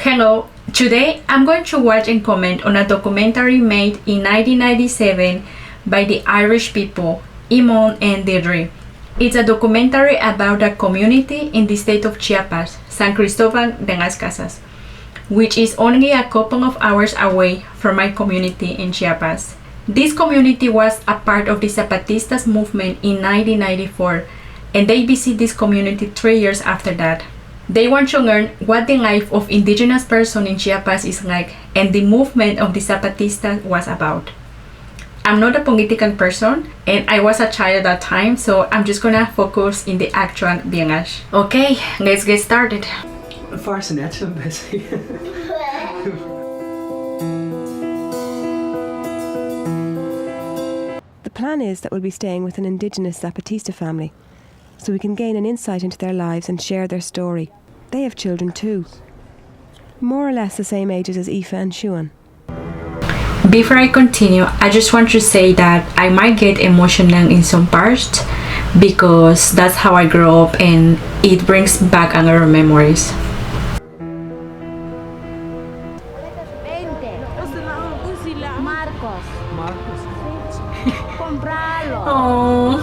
Hello, today I'm going to watch and comment on a documentary made in 1997 by the Irish people, Eamonn and Deirdre. It's a documentary about a community in the state of Chiapas, San Cristobal de las Casas, which is only a couple of hours away from my community in Chiapas. This community was a part of the Zapatistas movement in 1994, and they visit this community 3 years after that. They want to learn what the life of indigenous person in Chiapas is like and the movement of the Zapatistas was about. I'm not a political person and I was a child at that time, so I'm just gonna focus in the actual village. Okay, let's get started. Fascination, basically. The plan is that we'll be staying with an indigenous Zapatista family, so we can gain an insight into their lives and share their story. They have children too, more or less the same ages as Aoife and Siúan. Before I continue, I just want to say that I might get emotional in some parts because that's how I grew up and it brings back a lot of memories. Oh,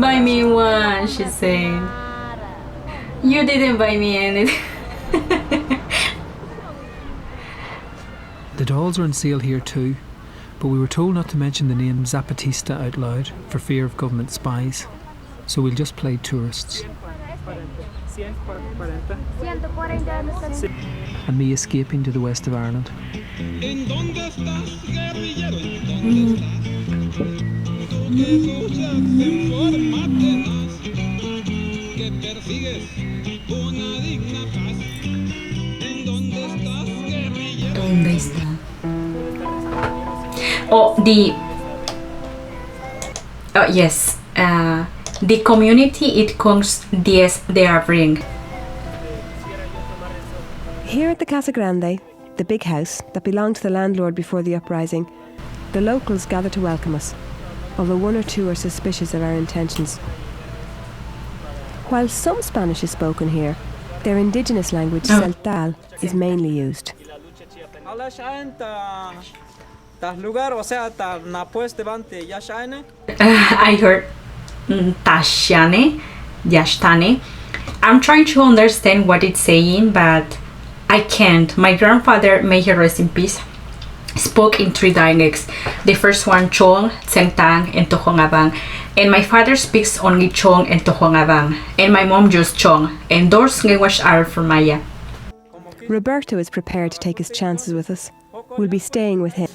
buy me one, she said. You didn't buy me anything. The dolls are on sale here too, but we were told not to mention the name Zapatista out loud for fear of government spies, so we'll just play tourists. And me escaping to the west of Ireland. ¿Dónde está? Oh, yes. The community it comes 10 de abril. Here at the Casa Grande, the big house that belonged to the landlord before the uprising, the locals gather to welcome us, although one or two are suspicious of our intentions. While some Spanish is spoken here, their indigenous language, Celtal, is mainly used. I heard Tashane, Yashtane. I'm trying to understand what it's saying, but I can't. My grandfather, may he rest in peace, spoke in 3 dialects. The first one, Chong, Tsengtang, and Tohongabang. And my father speaks only Chong and Tohongabang. And my mom just Chong. And those languages are from Maya. Roberto is prepared to take his chances with us. We'll be staying with him.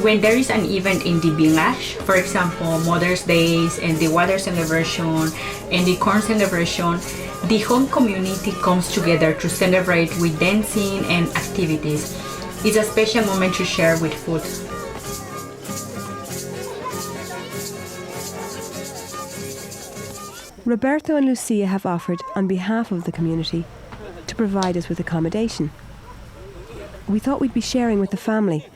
When there is an event in the village, for example, Mother's Days and the water celebration and the corn celebration, the whole community comes together to celebrate with dancing and activities. It's a special moment to share with food. Roberto and Lucia have offered, on behalf of the community, to provide us with accommodation. We thought we'd be sharing with the family.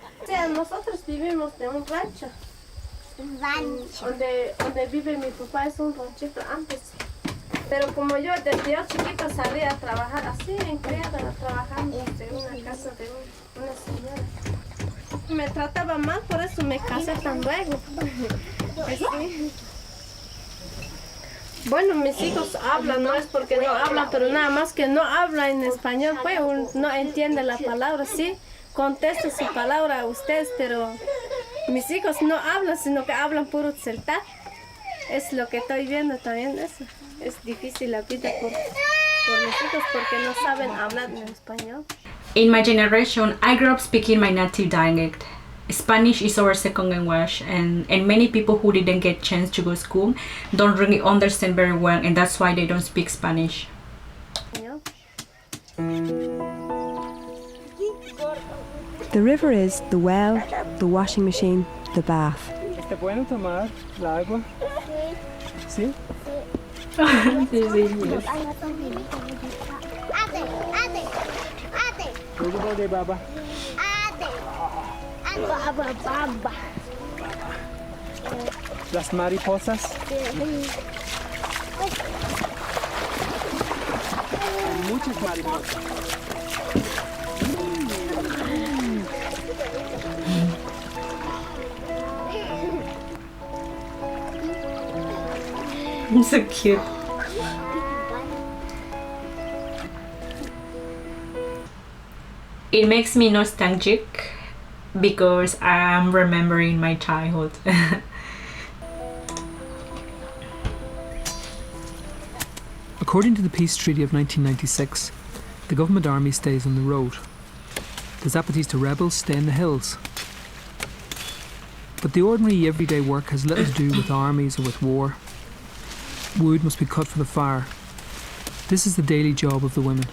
Nosotros vivimos de un rancho. Donde vive mi papá es un ranchito antes. Pero como yo desde yo chiquita salía a trabajar así, en criada, trabajando en una casa de una señora. Me trataba mal, por eso me casé tan luego. Sí. Bueno, mis hijos hablan, no es porque no hablan, pero nada más que no hablan en español, pues no entiende la palabra, sí. Contesto su palabra a ustedes, pero mis hijos no hablan, sino que hablan puro celtal. Es lo que estoy viendo también, eso. Es difícil la vida por mis hijos porque no saben hablar en español. In my generation, I grew up speaking my native dialect. Spanish is our second language, and many people who didn't get chance to go to school don't really understand very well, and that's why they don't speak Spanish. The The river is the well, the washing machine, the bath. ¿Está bueno tomar la agua? ¿Sí? Baba. Las mariposas. Hay muchas mariposas. So cute. It makes me nostalgic because I'm remembering my childhood. According to the Peace Treaty of 1996, the government army stays on the road. The Zapatista rebels stay in the hills. But the ordinary everyday work has little to do with armies or with war. Wood must be cut for the fire. This is the daily job of the women.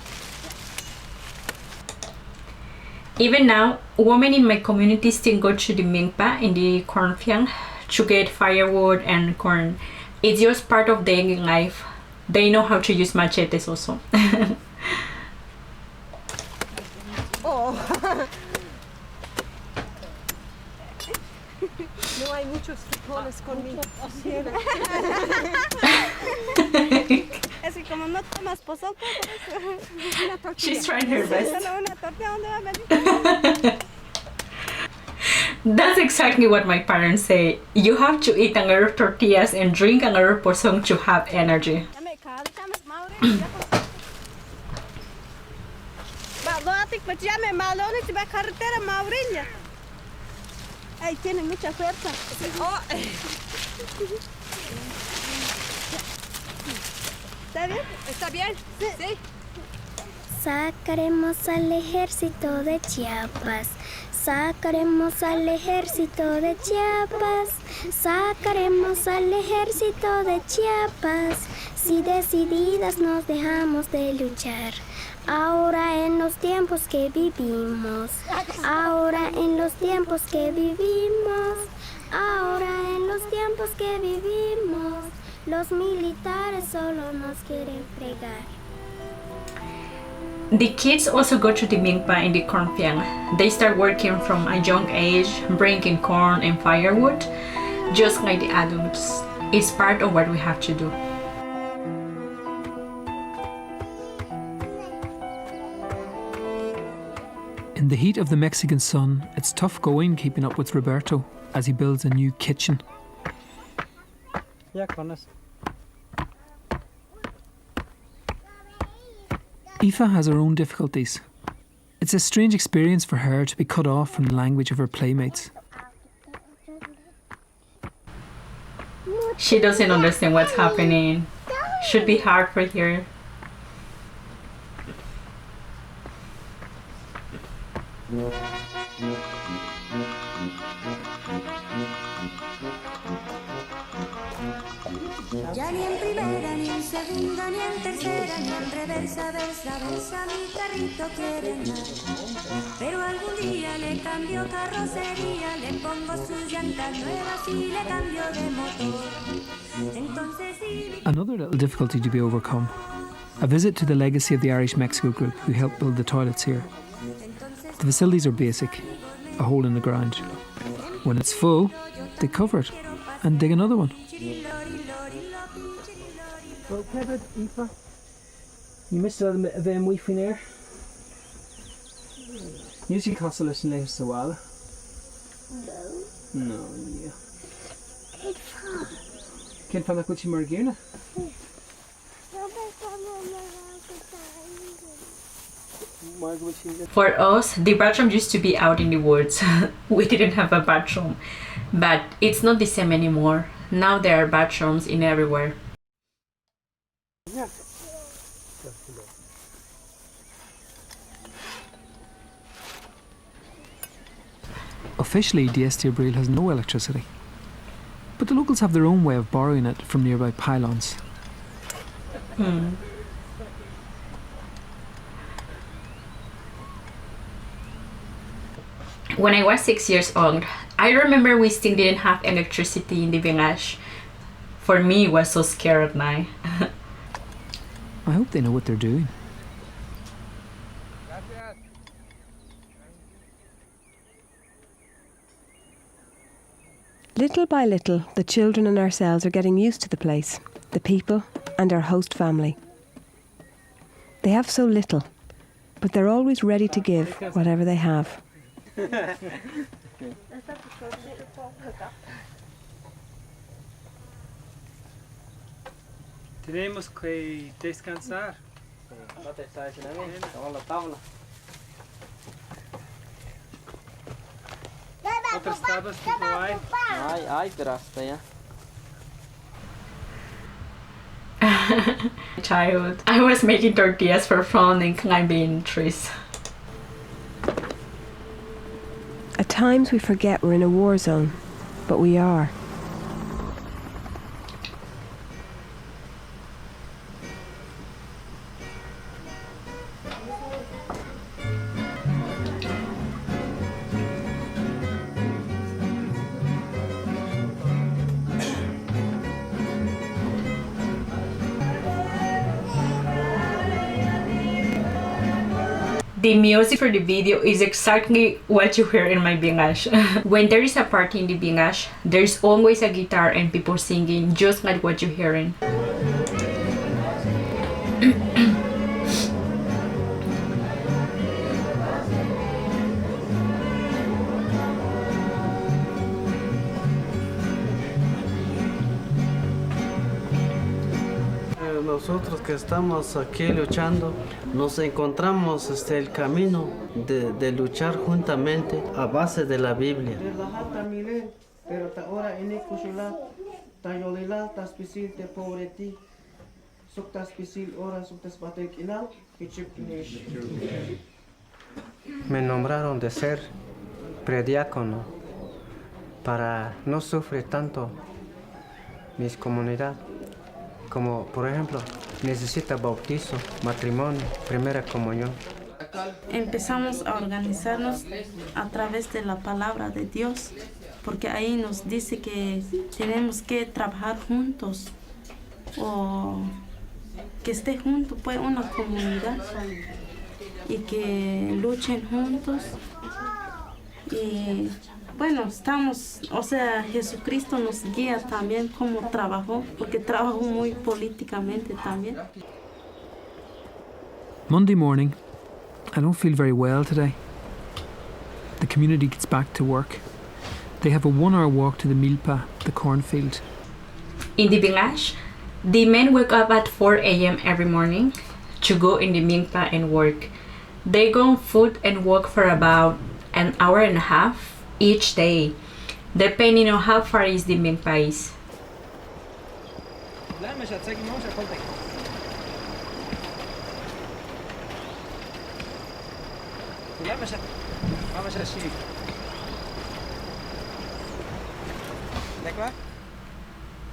Even now, women in my community still go to the milpa in the cornfield to get firewood and corn. It's just part of daily life. They know how to use machetes also. No hay muchos frijoles conmigo. Es que como no tomas pozol, una tortilla. She's trying her best. Solo una tortilla, ¿dónde va a That's exactly what my parents say. You have to eat a lot of tortillas and drink a lot of pozol to have energy. Ay, tiene mucha fuerza. Oh. ¿Está bien? ¿Está bien? Sí. Sí. Sacaremos al ejército de Chiapas. Sacaremos al ejército de Chiapas. Sacaremos al ejército de Chiapas. Si decididas nos dejamos de luchar. Ahora en los tiempos que vivimos, ahora en los tiempos que vivimos, ahora en los tiempos que vivimos, los militares solo nos quieren fregar. The kids also go to the milpa in the cornfield. They start working from a young age, bringing corn and firewood, just like the adults. It's part of what we have to do. In the heat of the Mexican sun, it's tough going keeping up with Roberto as he builds a new kitchen. Aoife has her own difficulties. It's a strange experience for her to be cut off from the language of her playmates. She doesn't understand what's happening. Should be hard for her. Ya ni en primera, ni en segunda, ni en tercera, ni en reversa, versa, versa, mi carrito quiere andar. Pero algún día le cambio carrocería, le pongo sus llantas nuevas y le cambio de motor. Entonces sí. Another little difficulty to be overcome. A visit to the legacy of the Irish Mexico group who helped build the toilets here. The facilities are basic, a hole in the ground. When it's full, they cover it and dig another one. Well, Kevin, Aoife, you missed a bit of wifing there. Usually costs a little less so well. No, yeah. Ken fan ac wyt ti mor gyna? For us, the bathroom used to be out in the woods. We didn't have a bathroom, but it's not the same anymore. Now there are bathrooms in everywhere. Officially, Deirdre has no electricity, but the locals have their own way of borrowing it from nearby pylons. When I was 6 years old, I remember we still didn't have electricity in the village. For me, it was so scary at night. I hope they know what they're doing. Little by little, the children and ourselves are getting used to the place, the people and our host family. They have so little, but they're always ready to give whatever they have. Tenemos que descansar. Otras tablas tipo hay. Hay, pero hasta ya. Child, I was making tortillas for fun and climbing trees. At times we forget we're in a war zone, but we are. The music for the video is exactly what you hear in my village. When there is a party in the village, there is always a guitar and people singing just like what you're hearing. Nosotros que estamos aquí luchando, nos encontramos el camino de luchar juntamente a base de la Biblia. Me nombraron de ser prediácono para no sufrir tanto mis comunidades. Como por ejemplo, necesita bautizo, matrimonio, primera comunión. Empezamos a organizarnos a través de la palabra de Dios, porque ahí nos dice que tenemos que trabajar juntos o que esté junto pues una comunidad y que luchen juntos. Y bueno, estamos, o sea, Jesucristo nos guía también cómo trabajó, porque trabajó muy políticamente también. Monday morning. I don't feel very well today. The community gets back to work. They have a 1-hour walk to the milpa, the cornfield. In the village, the men wake up at 4 a.m. every morning to go in the milpa and work. They go on foot and walk for about an hour and a half each day, depending on how far is the milpa is.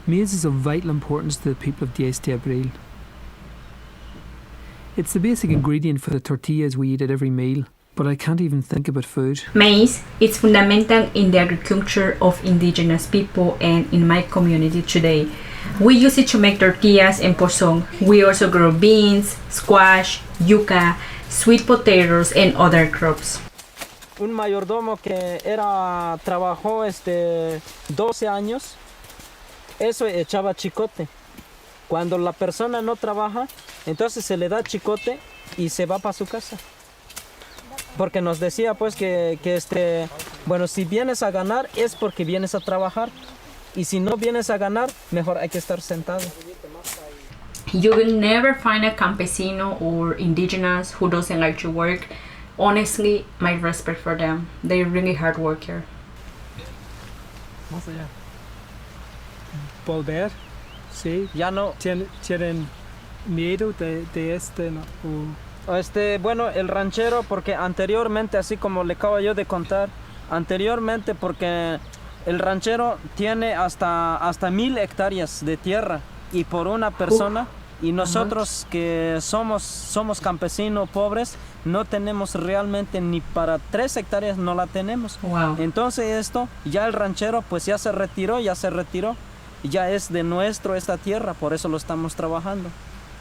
Maize is of vital importance to the people of Deirdre. It's the basic ingredient for the tortillas we eat at every meal, but I can't even think about food. Maize is fundamental in the agriculture of Indigenous people and in my community today. We use it to make tortillas and pozol. We also grow beans, squash, yuca, sweet potatoes and other crops. Un mayordomo que trabajó 12 años, eso echaba chicote. Cuando la persona no trabaja, entonces se le da chicote y se va para su casa. Porque nos decía pues que bueno, si vienes a ganar es porque vienes a trabajar. Y si no vienes a ganar, mejor hay que estar sentado. You will never find a campesino or indigenous who doesn't like to work. Honestly, my respect for them. They're really hard worker. Más allá. Volver, sí. Ya no. ¿Tienen miedo de no? Bueno, el ranchero, porque anteriormente, así como le acabo yo de contar, anteriormente porque el ranchero tiene hasta 1000 hectáreas de tierra y por una persona Y nosotros que somos campesinos pobres, no tenemos realmente ni para 3 hectáreas, no la tenemos. Wow. Entonces esto, ya el ranchero pues ya se retiró, ya es de nuestro esta tierra, por eso lo estamos trabajando.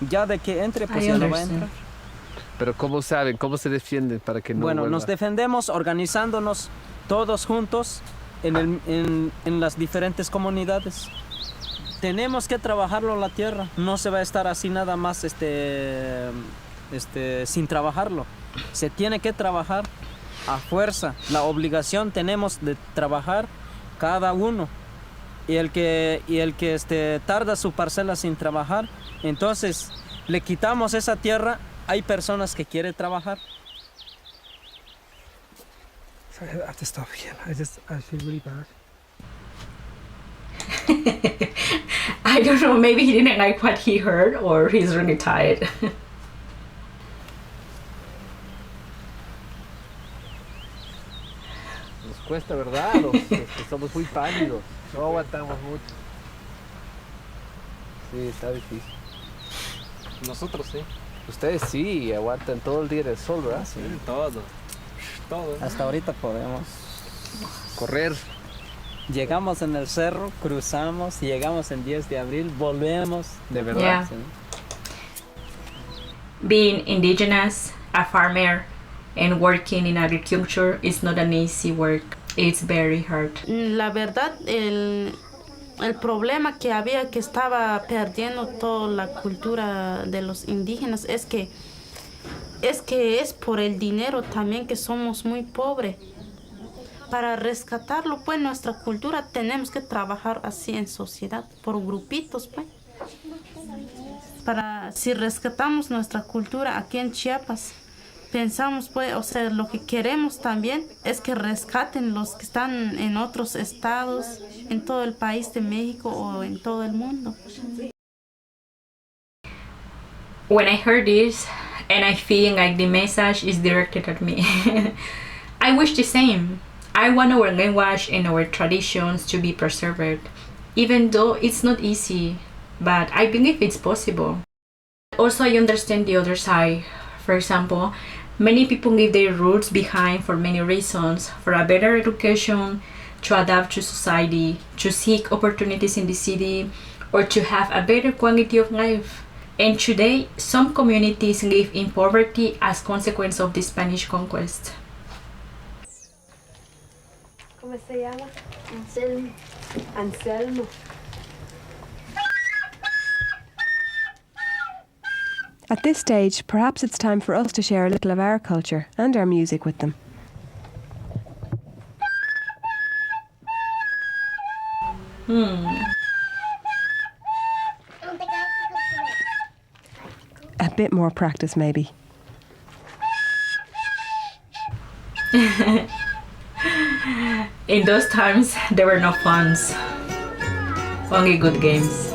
Ya de que entre, pues ya no va a entrar. Pero ¿cómo saben? ¿Cómo se defienden para que no Bueno, vuelva? nos defendemos organizándonos todos juntos en las diferentes comunidades. Tenemos que trabajarlo la tierra, no se va a estar así nada más sin trabajarlo. Se tiene que trabajar a fuerza, la obligación tenemos de trabajar cada uno. Y el que tarda su parcela sin trabajar, entonces le quitamos esa tierra. Hay personas que quieren trabajar. Sorry, I have to stop again. I feel really bad. I don't know, maybe he didn't like what he heard or he's really tired. Nos cuesta, ¿verdad? Los que somos muy pálidos. No aguantamos mucho. Sí, está difícil. Nosotros sí. Ustedes sí, aguantan todo el día del sol, ¿verdad? Sí, todo. Hasta ahorita podemos correr. Llegamos en el cerro, cruzamos, llegamos en 10 de abril, volvemos, de verdad. Yeah. ¿Sí? Being indigenous, a farmer, and working in agriculture is not an easy work. It's very hard. La verdad, el problema que había, que estaba perdiendo toda la cultura de los indígenas, es que es por el dinero también, que somos muy pobres. Para rescatarlo, pues, nuestra cultura, tenemos que trabajar así en sociedad, por grupitos, pues. Si rescatamos nuestra cultura aquí en Chiapas, pensamos, pues, o sea, lo que queremos también es que rescaten los que están en otros estados, en todo el país de México o en todo el mundo. When I heard this, and I feel like the message is directed at me, I wish the same. I want our language and our traditions to be preserved, even though it's not easy, but I believe it's possible. Also, I understand the other side. For example, many people leave their roots behind for many reasons, for a better education, to adapt to society, to seek opportunities in the city, or to have a better quality of life. And today, some communities live in poverty as consequence of the Spanish conquest. ¿Cómo se llama? Anselmo. At this stage, perhaps it's time for us to share a little of our culture and our music with them. A bit more practice, maybe. In those times, there were no funds, only good games.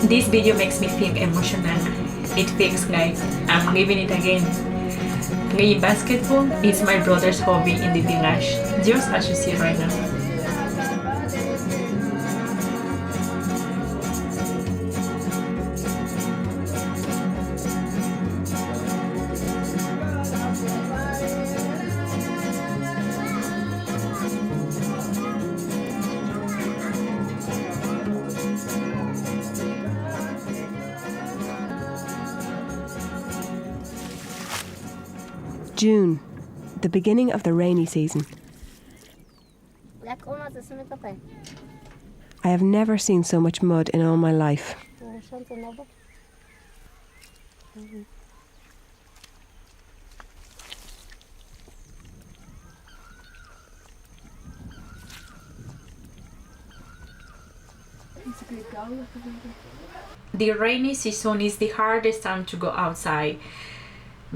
This video makes me feel emotional. It feels like I'm living it again. Playing basketball is my brother's hobby in the village, just as you see right now. June, the beginning of the rainy season. I have never seen so much mud in all my life. The rainy season is the hardest time to go outside.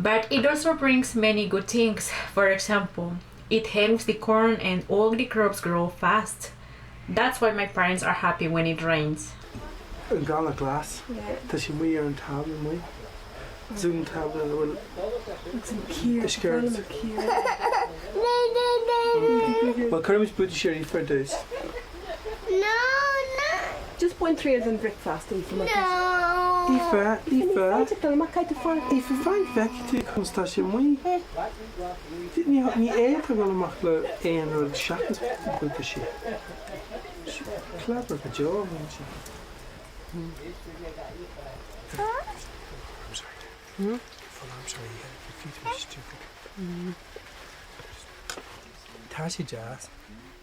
But it also brings many good things. For example, it helps the corn and all the crops grow fast. That's why my parents are happy when it rains. Gala glass. Tá sé muí ar an tabla muí. Zoom tabla bhfuil isceart. Well, current booty sherry for this. No. Just point 3 and breakfast. No. Ifa. Ifa fine vec tí chumstá sé muí. Ní éad a bhfuil amach le éon rud seachas búta sé. Clever go job, man. I'm sorry. I'm sorry. Your feet are stupid. Tashy jazz.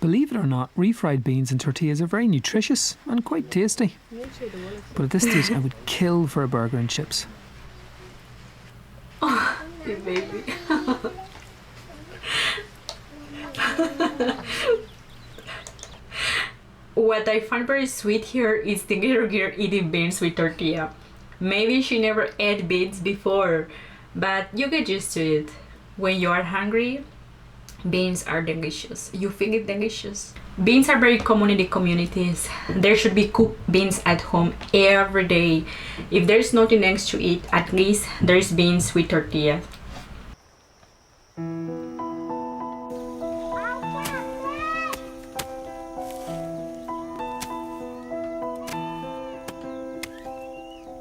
Believe it or not, refried beans and tortillas are very nutritious and quite tasty. But at this stage, I would kill for a burger and chips. Oh, you baby. What I find very sweet here is the little girl eating beans with tortilla. Maybe she never ate beans before, but you get used to it. When you are hungry, beans are delicious. You feel it delicious. Beans are very common in the communities. There should be cooked beans at home every day. If there's nothing else to eat, at least there's beans with tortilla.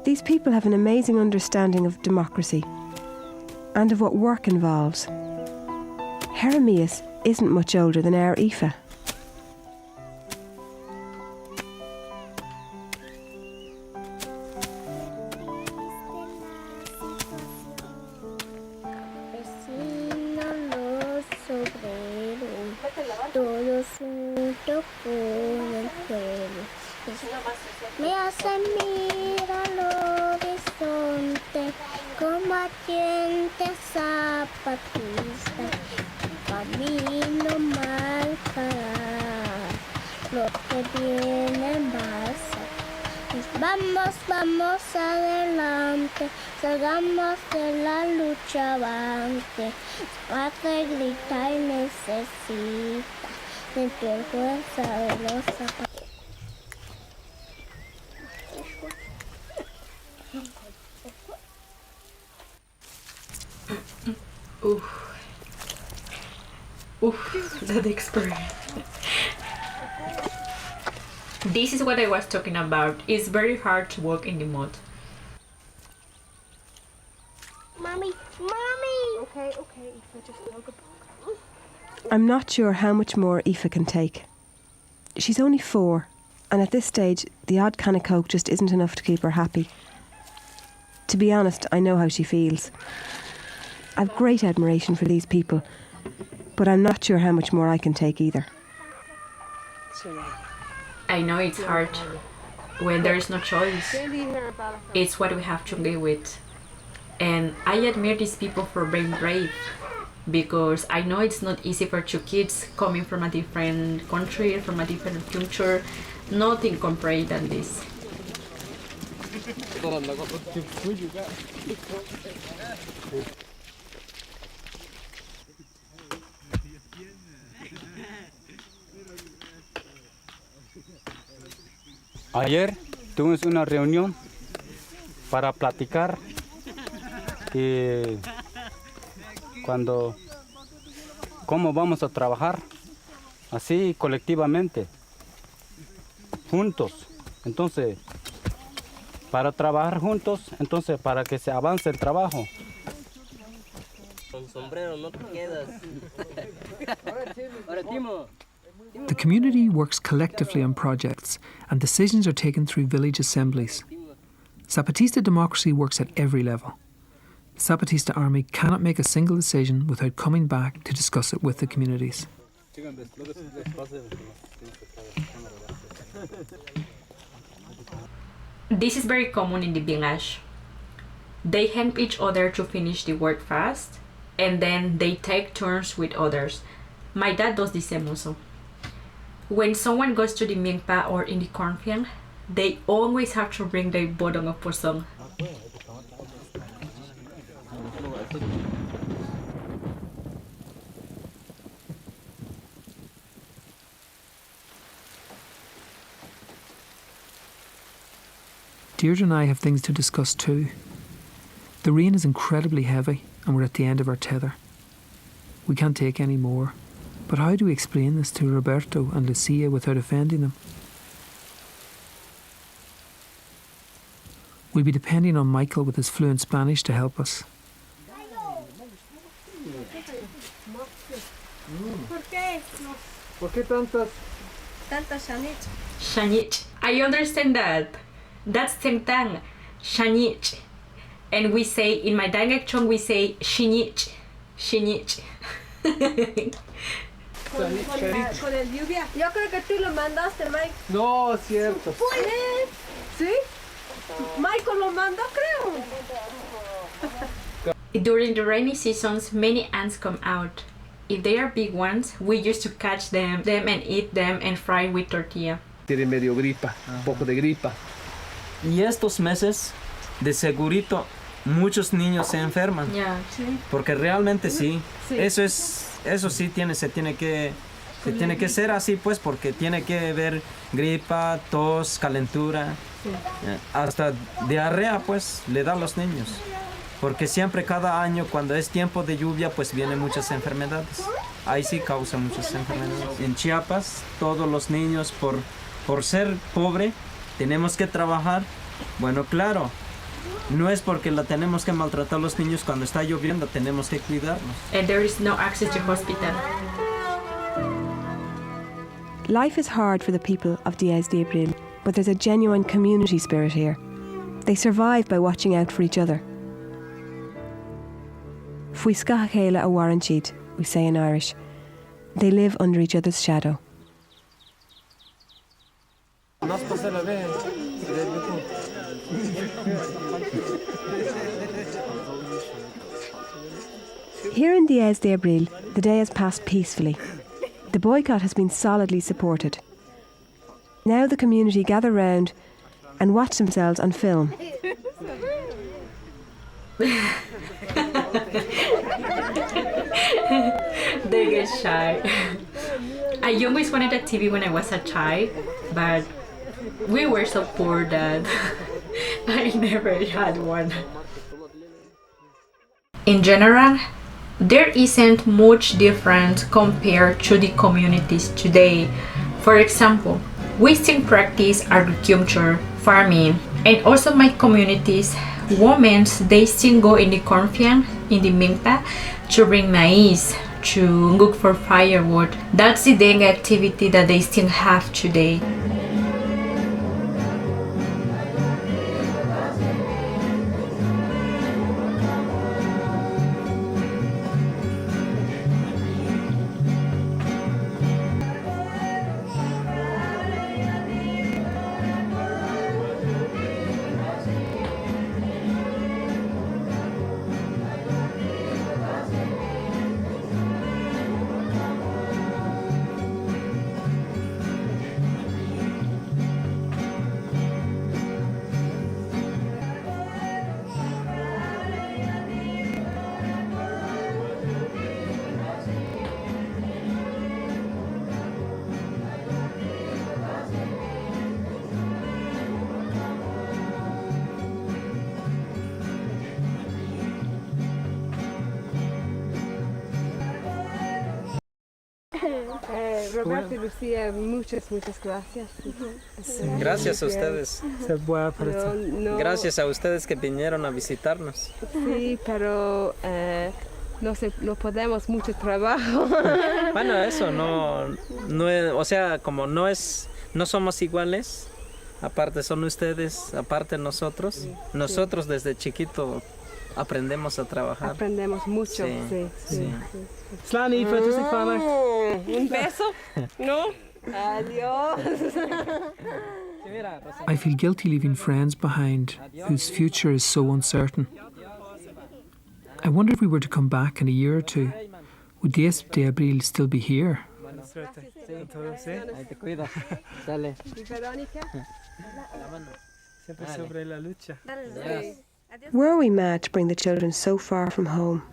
These people have an amazing understanding of democracy and of what work involves. Jeremias isn't much older than our Aoife. Me hacen mirar al horizonte como atiende zapatista. Camino marcará lo que viene más. Vamos adelante, salgamos de la lucha avante. Patria grita y necesita sentir fuerza de los zapatos. That experience. This is what I was talking about. It's very hard to walk in the mud. Mommy. Okay, just I'm not sure how much more Aoife can take. She's only 4, and at this stage, the odd can of Coke just isn't enough to keep her happy. To be honest, I know how she feels. I've great admiration for these people, but I'm not sure how much more I can take either. I know it's hard when there's no choice. It's what we have to live with. And I admire these people for being brave, because I know it's not easy for 2 kids coming from a different country, from a different culture. Nothing compared than this. Ayer tuvimos una reunión para platicar y cómo vamos a trabajar así colectivamente, juntos. Entonces, para trabajar juntos, entonces para que se avance el trabajo. Con sombrero no te quedas. Ahora, Timo. The community works collectively on projects and decisions are taken through village assemblies. Zapatista democracy works at every level. The Zapatista army cannot make a single decision without coming back to discuss it with the communities. This is very common in the village. They help each other to finish the work fast, and then they take turns with others. My dad does the same also. When someone goes to the milpa or in the cornfield, they always have to bring their bottle of pozol. Deirdre and I have things to discuss too. The rain is incredibly heavy and we're at the end of our tether. We can't take any more. But how do we explain this to Roberto and Lucia without offending them? We'll be depending on Michael with his fluent Spanish to help us. ¿Por qué tantas? Tantas shanich. Shanich. I understand that. That's Tengtang. Shanich. And we say, in my dialect, we say shinich. Shinich. Con el lluvia. Yo creo que tú lo mandaste, Mike. No, cierto. ¿Sí? Michael lo mandó, creo. During the rainy seasons, many ants come out. If they are big ones, we used to catch them and eat them and fry with tortilla. Tiene medio gripa, un poco de gripa. Y estos meses, de segurito, muchos niños se enferman. Yeah. Porque realmente sí. Eso sí se tiene que ser así, pues, porque tiene que haber gripa, tos, calentura, hasta diarrea, pues, le da a los niños. Porque siempre, cada año, cuando es tiempo de lluvia, pues vienen muchas enfermedades. Ahí sí causa muchas enfermedades. En Chiapas, todos los niños, por ser pobre, tenemos que trabajar. Bueno, claro, no es porque la tenemos que maltratar a los niños cuando está lloviendo, tenemos que cuidarlos. And there is no access to hospital. Life is hard for the people of Díaz de Abril, but there's a genuine community spirit here. They survive by watching out for each other. Fuisca chéile a warranted, we say in Irish. They live under each other's shadow. Here in Díaz de Abril, the day has passed peacefully. The boycott has been solidly supported. Now the community gather round and watch themselves on film. They get shy. I always wanted a TV when I was a child, but we were so poor that I never had one. In general, there isn't much difference compared to the communities today. For example, we still practice agriculture, farming, and also my communities, women, they still go in the cornfield, in the milpa, to bring maize, to look for firewood. That's the daily activity that they still have today. Roberto y Lucía, muchas gracias. Gracias a ustedes. Gracias a ustedes que vinieron a visitarnos. Sí, pero no podemos mucho trabajo. Bueno, eso no o sea, como no somos iguales. Aparte son ustedes, aparte nosotros. Nosotros desde chiquito aprendemos a trabajar. Aprendemos mucho, sí. Slani, un beso, ¿no? Adiós. I feel guilty leaving friends behind whose future is so uncertain. I wonder if we were to come back in a year or two, would Díaz de Abril still be here? Ahí te cuidas. Dale. ¿Y Verónica? Siempre sobre la lucha. Were we mad to bring the children so far from home?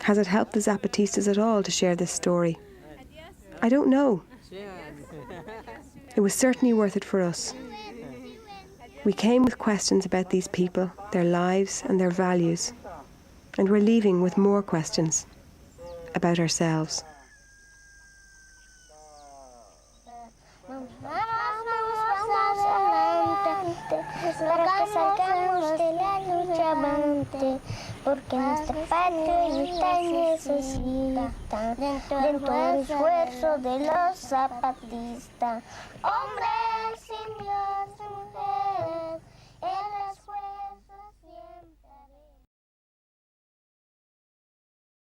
Has it helped the Zapatistas at all to share this story? I don't know. It was certainly worth it for us. We came with questions about these people, their lives and their values, and we're leaving with more questions about ourselves. Para que salgamos de la lucha avante, porque nuestra patria ahorita necesita dentro del esfuerzo de los zapatistas. Hombres sin Dios.